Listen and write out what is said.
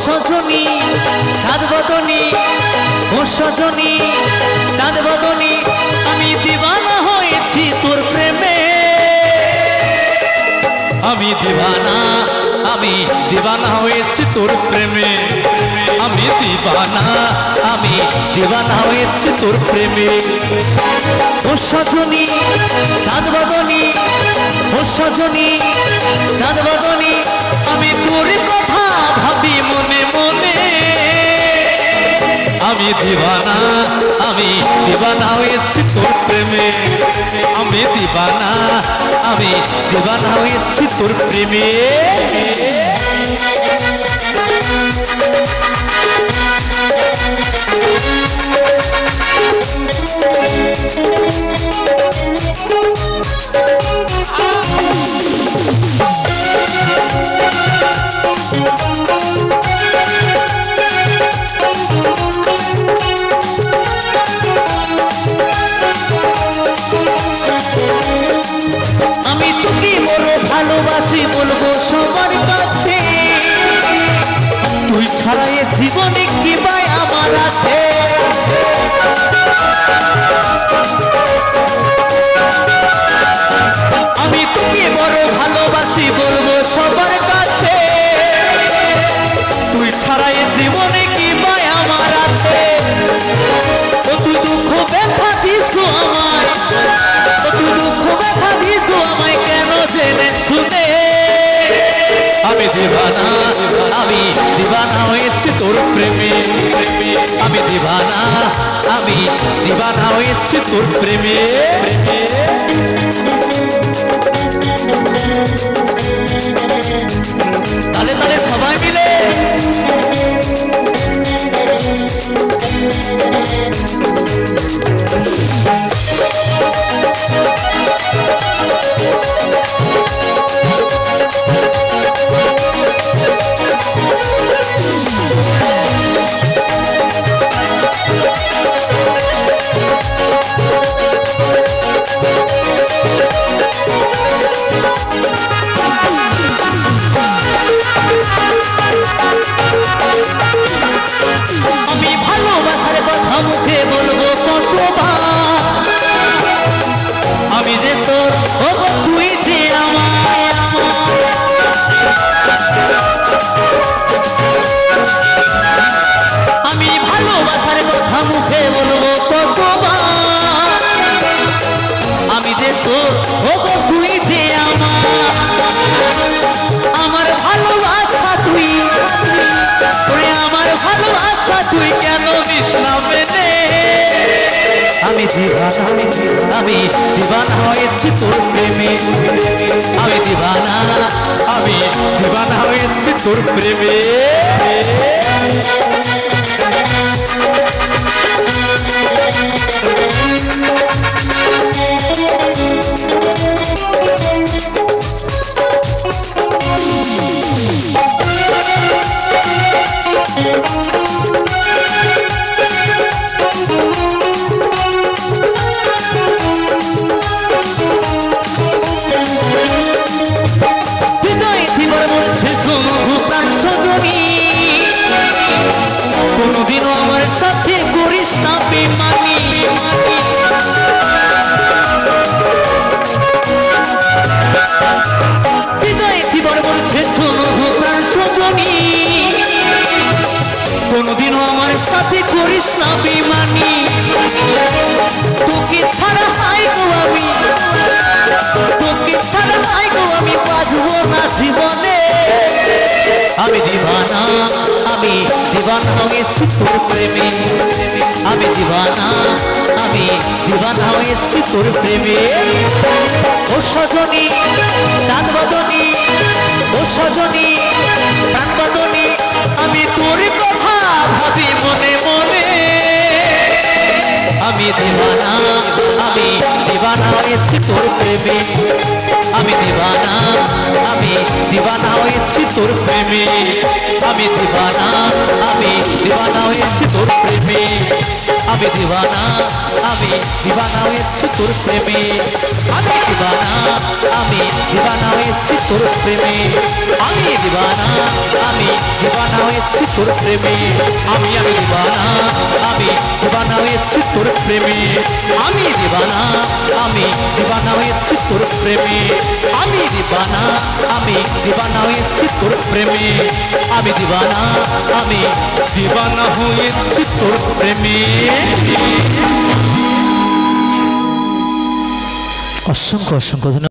সজনী চাঁদ বদনী ও সজনী চাঁদ বদনী আমি দিওয়ানা হয়েছি তোর প্রেমে আমি দিওয়ানা হয়েছি তোর প্রেমে আমি দিওয়ানা হয়েছি তোর প্রেমে ও সজনী চাঁদ বদনী ও সজনী চাঁদ বদনী আমি তোর কথা ভাবি মনে মনে আমি দিওয়ানা হয়েছি তোর প্রেমে আমি দিওয়ানা হয়েছি তোর প্রেমে আমি তোকে বড় ভালোবাসি বলবো সবার কাছে তুই ছাড়া এ জীবনে কি ভাই আমার আছে আমি তোকে বড় ভালোবাসি বলবো সবার কাছে তুই ছাড়া এ জীবনে কি ভাই আমার আছে ও তুই দুঃখ ব্যথা দিস গো আমায় ও তুই দুঃখ ব্যথা দিস গো আমায় কেন জেনে শুনে আমি দিওয়ানা হয়েছি তোর প্রেমে আমি দিওয়ানা হয়েছি তোর প্রেমে তালে তালে সবাই মিলে আমি ভালোবাসার কথা মুখে বলবো কতবার আমি যে তোর ও গো তুই যে আমায় আমি ভালোবাসার কথা মুখে বলবো কতবার আমি যে তোর ও গো তুই যে আমার ভালোবাসা তুই আমার ভালোবাসা তুই কেন নিস না মেনে আমি দিওয়ানা হয়েছি তোর প্রেমে আমি দিওয়ানা হয়েছি তোর প্রেমে কোনদিনও আমার সাথে করিস না বেমানি হৃদয়ে জীবন বলছে শোনো প্রাণ সজনী কোনদিনও আমার সাথে করিস না বেমানি তোকে ছাড়া হাই গো আমি বাঁচবো না জীবনে আমি দিওয়ানা হয়েছি তোর প্রেমে আমি দিওয়ানা হয়েছি তোর প্রেমে ও সজনী চাঁদ বাদনী ও সজনী প্রাণ বাদনী আমি তোর কথা ভাবি মনে মনে আমি দিবানা হয়েছি তোর প্রেমে আমি দিবানা হয়েছি তোর প্রেমে আমি দিবানা হয়েছি তোর প্রেমে আমি দিবানা হয়েছি তোর প্রেমে আমি দিবানা হয়েছি তোর প্রেমে আমি দিবানা হয়েছি তোর প্রেমে আমি দিবানা হয়েছি তোর প্রেমে আমি দিবানা হয়েছি তোর প্রেমে আমি দিবানা হয়েছি তোর প্রেমে আমি দিবানা হয়েছি তোর প্রেমে। অসংখ্য অসংখ্য ধন্যবাদ।